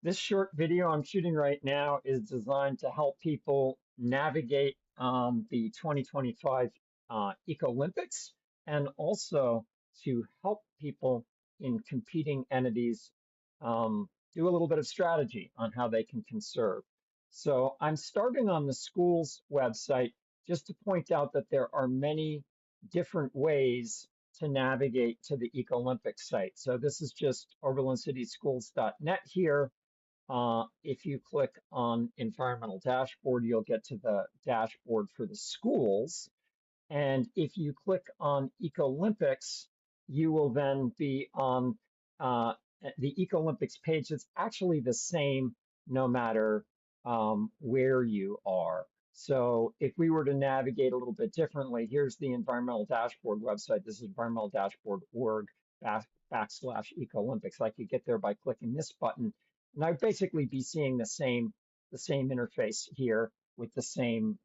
This short video I'm shooting right now is designed to help people navigate the 2025 Ecolympics and also to help people in competing entities do a little bit of strategy on how they can conserve. So I'm starting on the school's website just to point out that there are many different ways to navigate to the Ecolympic site. So this is just oberlincityschools.net here. If you click on environmental dashboard, you'll get to the dashboard for the schools. And if you click on Ecolympics, you will then be on uh, the Ecolympics page. It's actually the same no matter where you are. So if we were to navigate a little bit differently, here's the environmental dashboard website. This is environmental-dashboard.org backslash Ecolympics. I could get there by clicking this button, and I'd basically be seeing the same interface here with the same.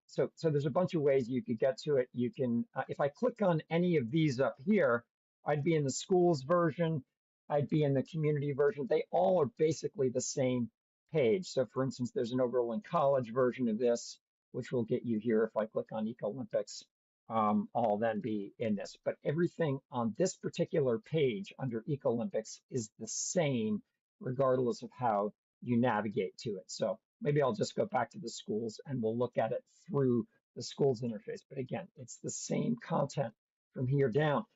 So there's a bunch of ways you could get to it. You can, if I click on any of these up here, I'd be in the schools version, I'd be in the community version. They all are basically the same page. So for instance, there's an Oberlin College version of this, which will get you here. If I click on Ecolympics, I'll then be in this. But everything on this particular page under Ecolympics is the same, regardless of how you navigate to it. So maybe I'll just go back to the schools and we'll look at it through the schools interface. But again, it's the same content from here down.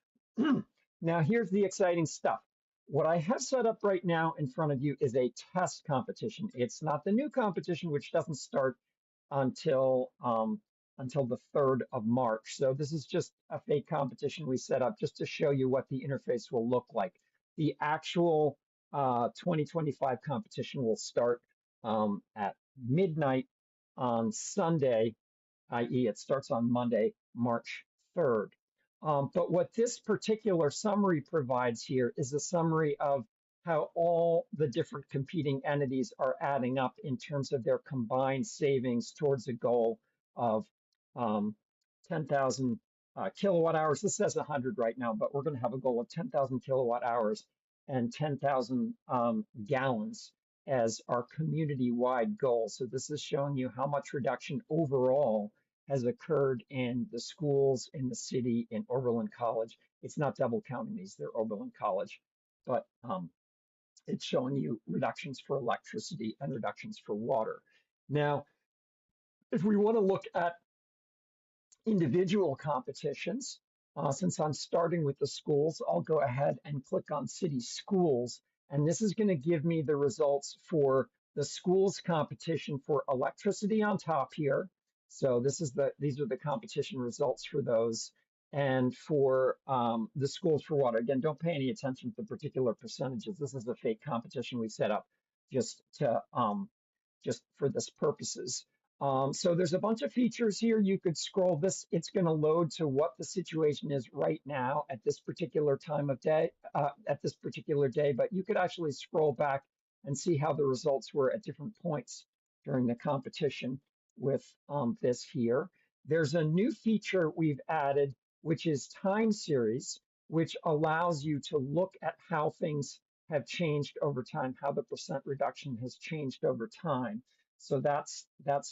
Now, here's the exciting stuff. What I have set up right now in front of you is a test competition. It's not the new competition, which doesn't start until the 3rd of March. So this is just a fake competition we set up just to show you what the interface will look like. The actual 2025 competition will start at midnight on Sunday, i.e. it starts on Monday, March 3rd. But what this particular summary provides here is a summary of how all the different competing entities are adding up in terms of their combined savings towards a goal of 10,000 kilowatt hours. This says 100 right now, but we're going to have a goal of 10,000 kilowatt hours and 10,000 gallons as our community-wide goal. So this is showing you how much reduction overall has occurred in the schools, in the city, in Oberlin College. It's not double counting these, they're Oberlin College, but it's showing you reductions for electricity and reductions for water. Now, if we want to look at individual competitions, since I'm starting with the schools, I'll go ahead and click on City Schools, and this is going to give me the results for the schools competition for electricity on top here. So these are the competition results for those. And for the schools for water, again, don't pay any attention to the particular percentages. This is a fake competition we set up just for this purposes. So there's a bunch of features here. You could scroll this. It's going to load to what the situation is right now at this particular time of day, but you could actually scroll back and see how the results were at different points during the competition with this here. There's a new feature we've added, which is time series, which allows you to look at how things have changed over time, how the percent reduction has changed over time. So that's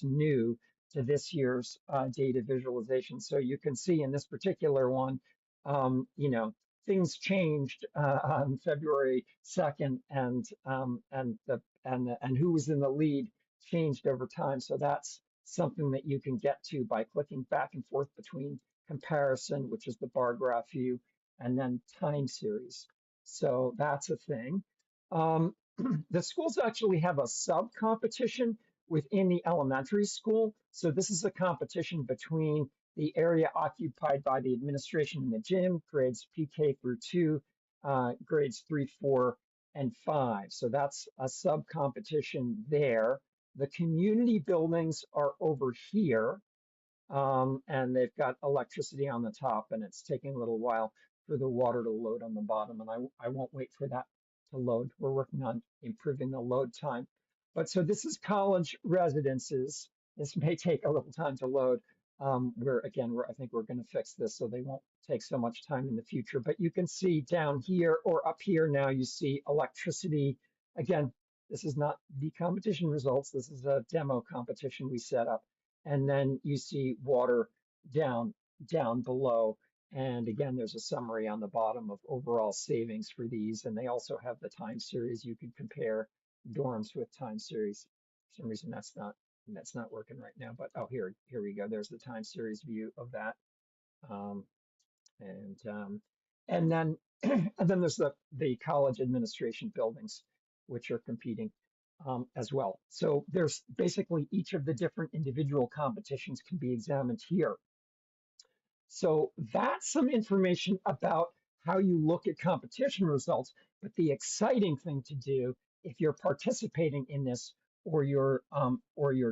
new to this year's data visualization. So you can see in this particular one, things changed on February 2nd, and who was in the lead changed over time. So that's something that you can get to by clicking back and forth between comparison, which is the bar graph view, and then time series. So that's a thing. The schools actually have a sub-competition within the elementary school. So this is a competition between the area occupied by the administration and the gym, grades PK through 2, grades 3, 4, and 5. So that's a sub-competition there. The community buildings are over here, and they've got electricity on the top, and it's taking a little while for the water to load on the bottom, and I won't wait for that to load. We're working on improving the load time. But so this is college residences. This may take a little time to load. I think we're going to fix this so they won't take so much time in the future. But you can see down here or up here now, you see electricity Again, this is not the competition results. This is a demo competition we set up. And then you see water down, down below. And again, there's a summary on the bottom of overall savings for these. And they also have the time series. You can compare dorms with time series. For some reason, that's not working right now. But oh, here we go. There's the time series view of that. Um, and and then and then there's the college administration buildings, which are competing as well. So there's basically each of the different individual competitions can be examined here. So that's some information about how you look at competition results. But the exciting thing to do if you're participating in this or you're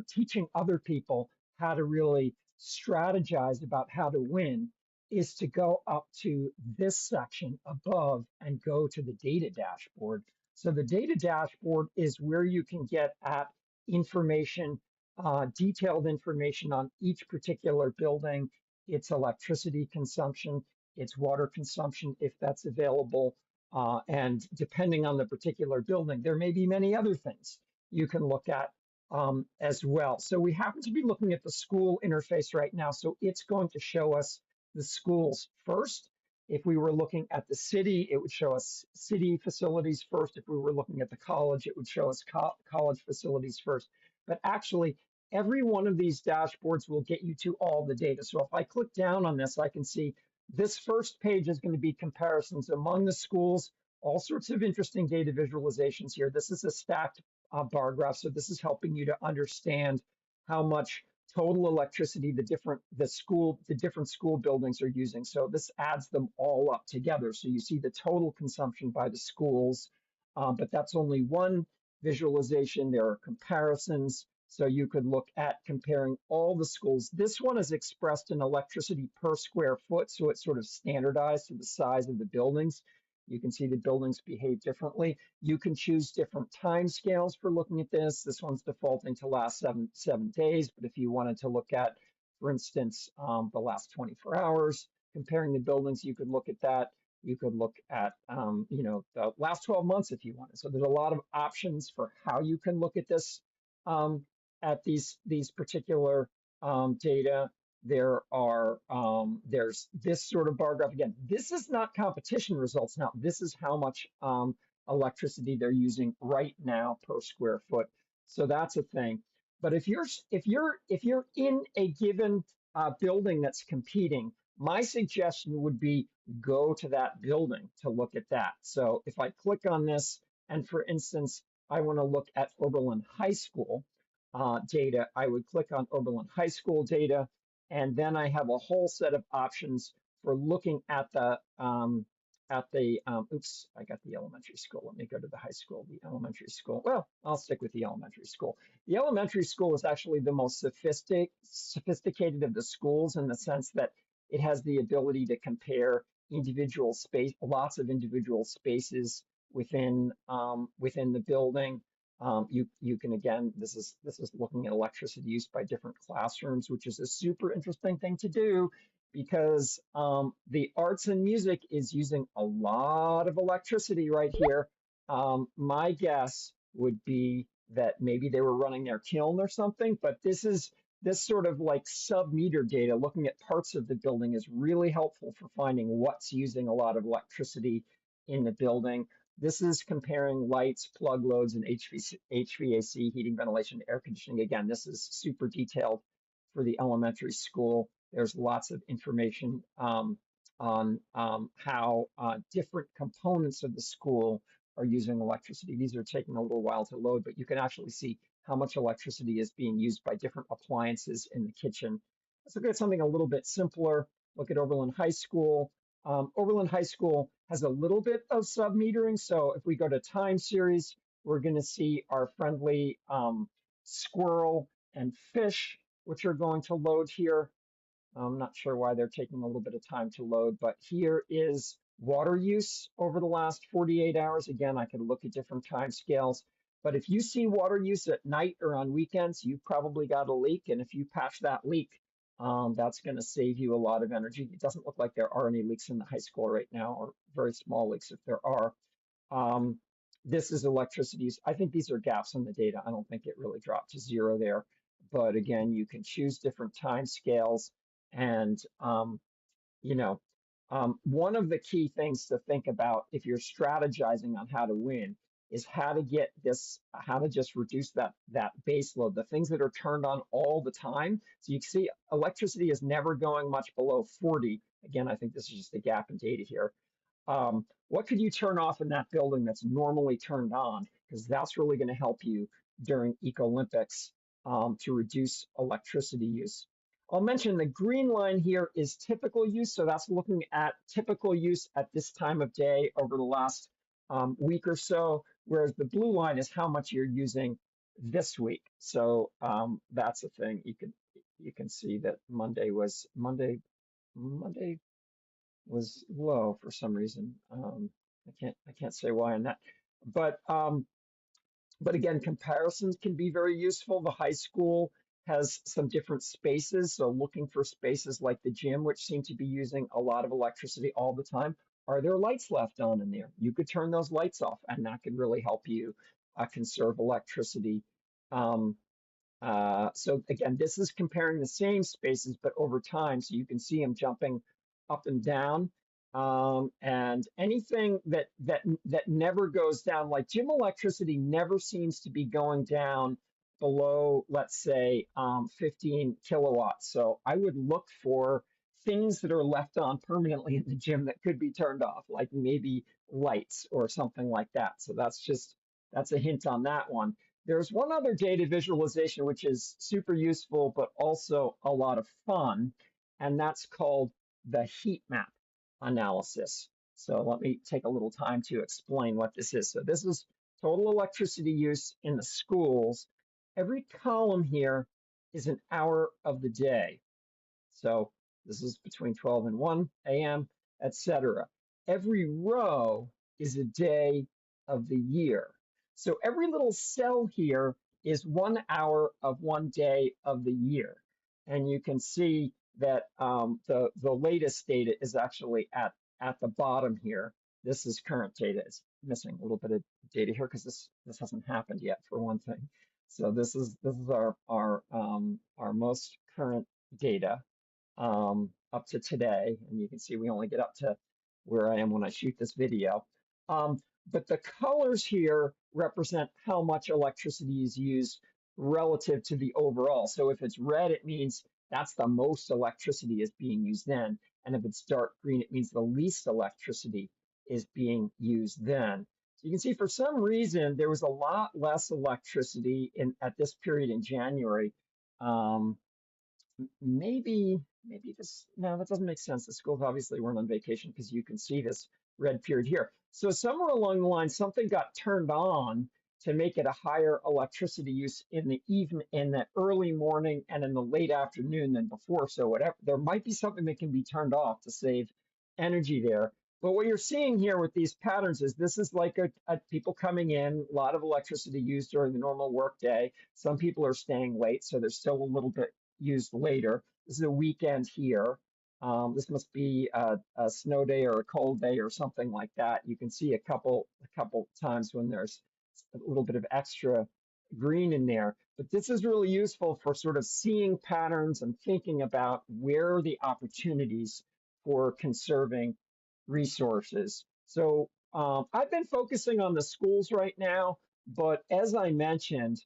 teaching other people how to really strategize about how to win is to go up to this section above and go to the data dashboard. So the data dashboard is where you can get at information, detailed information on each particular building, its electricity consumption, its water consumption, if that's available. And depending on the particular building, there may be many other things you can look at as well. So we happen to be looking at the school interface right now. So it's going to show us the schools first. If we were looking at the city, it would show us city facilities first. If we were looking at the college, it would show us college facilities first. But actually, every one of these dashboards will get you to all the data. So if I click down on this, I can see this first page is going to be comparisons among the schools, all sorts of interesting data visualizations here. This is a stacked bar graph, so this is helping you to understand how much total electricity the different school buildings are using. So this adds them all up together. So you see the total consumption by the schools, but that's only one visualization. There are comparisons. So you could look at comparing all the schools. This one is expressed in electricity per square foot, so it's sort of standardized to the size of the buildings. You can see the buildings behave differently. You can choose different time scales for looking at this. This one's defaulting to last seven days, but if you wanted to look at, for instance, the last 24 hours, comparing the buildings, you could look at that. You could look at, the last 12 months if you wanted. So there's a lot of options for how you can look at this, at these particular data. There's this sort of bar graph. Again, this is not competition results now. This is how much electricity they're using right now per square foot. So that's a thing. But if you're in a given building that's competing, my suggestion would be go to that building to look at that. So if I click on this, and for instance, I want to look at Oberlin High School data, I would click on Oberlin High School data, and then I have a whole set of options for looking at oops, I got the elementary school. Let me go to the high school, the elementary school. Well, I'll stick with the elementary school. The elementary school is actually the most sophisticated of the schools in the sense that it has the ability to compare lots of individual spaces within the building. You can, again, this is looking at electricity use by different classrooms, which is a super interesting thing to do because the arts and music is using a lot of electricity right here. My guess would be that maybe they were running their kiln or something, but this sort of like sub-meter data, looking at parts of the building, is really helpful for finding what's using a lot of electricity in the building. This is comparing lights, plug loads, and HVAC, heating, ventilation, air conditioning. Again, this is super detailed for the elementary school. There's lots of information on how different components of the school are using electricity. These are taking a little while to load, but you can actually see how much electricity is being used by different appliances in the kitchen. Let's look at something a little bit simpler. Look at Oberlin High School. Oberlin High School has a little bit of sub-metering. So if we go to time series, we're going to see our friendly squirrel and fish, which are going to load here. I'm not sure why they're taking a little bit of time to load, but here is water use over the last 48 hours. Again, I could look at different time scales, but if you see water use at night or on weekends, you've probably got a leak. And if you patch that leak, that's going to save you a lot of energy. It doesn't look like there are any leaks in the high school right now, or very small leaks if there are. this is electricity use. I think these are gaps in the data. I don't think it really dropped to zero there. But again, you can choose different time scales and you know, one of the key things to think about if you're strategizing on how to win is how to get this, how to just reduce that base load, the things that are turned on all the time. So you can see electricity is never going much below 40. Again, I think this is just a gap in data here. What could you turn off in that building that's normally turned on? Because that's really going to help you during Ecolympics to reduce electricity use. I'll mention the green line here is typical use. So that's looking at typical use at this time of day over the last week or so, whereas the blue line is how much you're using this week. So that's a thing. You can see that Monday was low for some reason. I can't say why on that, but but again, comparisons can be very useful. The high school has some different spaces, so looking for spaces like the gym, which seem to be using a lot of electricity all the time. Are there lights left on in there? You could turn those lights off, and that could really help you conserve electricity. Um, so again, this is comparing the same spaces, but over time, so you can see them jumping up and down. And anything that never goes down, like gym electricity, never seems to be going down below, let's say, 15 kilowatts. So I would look for things that are left on permanently in the gym that could be turned off, like maybe lights or something like that. So that's a hint on that one. There's one other data visualization which is super useful, but also a lot of fun, and that's called the heat map analysis. So let me take a little time to explain what this is. So this is total electricity use in the schools. Every column here is an hour of the day. So this is between 12 and 1 a.m., etc. Every row is a day of the year. So every little cell here is 1 hour of one day of the year. And you can see that the latest data is actually at the bottom here. This is current data. It's missing a little bit of data here because this hasn't happened yet, for one thing. So this is our most current data up to today. And you can see we only get up to where I am when I shoot this video. But the colors here represent how much electricity is used relative to the overall. So if it's red, it means that's the most electricity is being used then. And if it's dark green, it means the least electricity is being used then. So you can see for some reason, there was a lot less electricity at this period in January. Maybe this, no, that doesn't make sense. The schools obviously weren't on vacation because you can see this red period here. So somewhere along the line, something got turned on to make it a higher electricity use in the early morning and in the late afternoon than before. So whatever, there might be something that can be turned off to save energy there. But what you're seeing here with these patterns is this is like a people coming in, a lot of electricity used during the normal workday. Some people are staying late, so there's still a little bit used later. This is a weekend here. This must be a snow day or a cold day or something like that. You can see a couple times when there's a little bit of extra green in there. But this is really useful for sort of seeing patterns and thinking about where are the opportunities for conserving resources. So I've been focusing on the schools right now, but as I mentioned,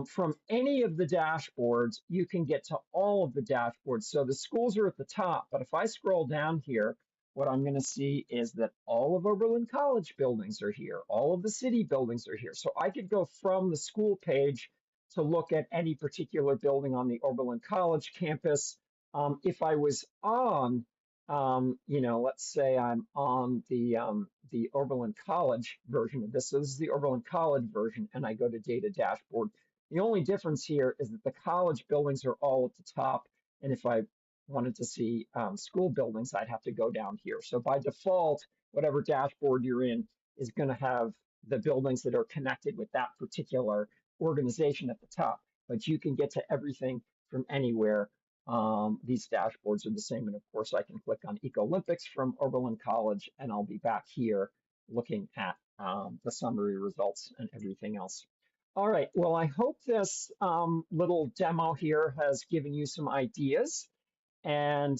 from any of the dashboards, you can get to all of the dashboards. So the schools are at the top, but if I scroll down here, what I'm going to see is that all of Oberlin College buildings are here. All of the city buildings are here. So I could go from the school page to look at any particular building on the Oberlin College campus. If I was on, let's say I'm on the Oberlin College version of this. So this is the Oberlin College version, and I go to Data Dashboard. The only difference here is that the college buildings are all at the top, and if I wanted to see school buildings, I'd have to go down here. So by default, whatever dashboard you're in is going to have the buildings that are connected with that particular organization at the top, but you can get to everything from anywhere. These dashboards are the same, and of course I can click on Ecolympics from Oberlin College, and I'll be back here looking at the summary results and everything else. All right, well, I hope this little demo here has given you some ideas. And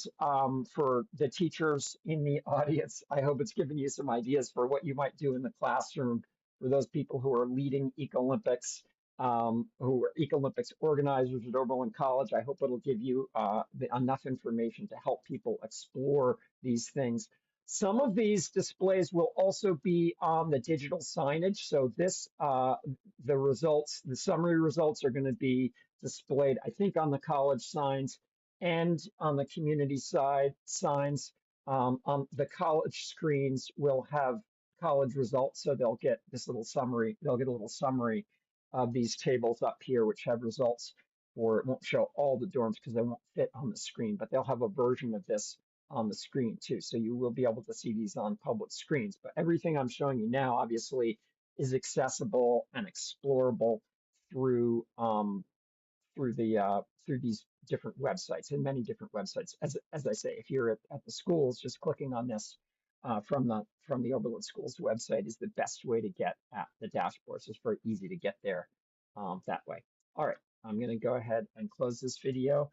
for the teachers in the audience, I hope it's given you some ideas for what you might do in the classroom for those people who are leading Ecolympics, who are Ecolympics organizers at Oberlin College. I hope it'll give you enough information to help people explore these things. Some of these displays will also be on the digital signage. So this, the results, the summary results are going to be displayed, I think, on the college signs and on the community side signs. On the college screens will have college results, so they'll get this little summary. They'll get a little summary of these tables up here, which have results for, it won't show all the dorms because they won't fit on the screen, but they'll have a version of this on the screen too. So you will be able to see these on public screens. But everything I'm showing you now, obviously, is accessible and explorable through through these different websites and many different websites. As I say, if you're at the schools, just clicking on this from the Oberlin Schools website is the best way to get at the dashboards. It's very easy to get there that way. All right, I'm going to go ahead and close this video.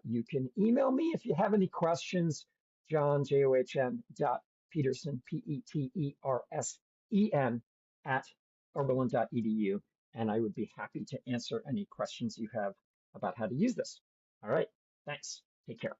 You can email me if you have any questions. John, John dot Petersen, Petersen at oberlin.edu. And I would be happy to answer any questions you have about how to use this. All right, thanks. Take care.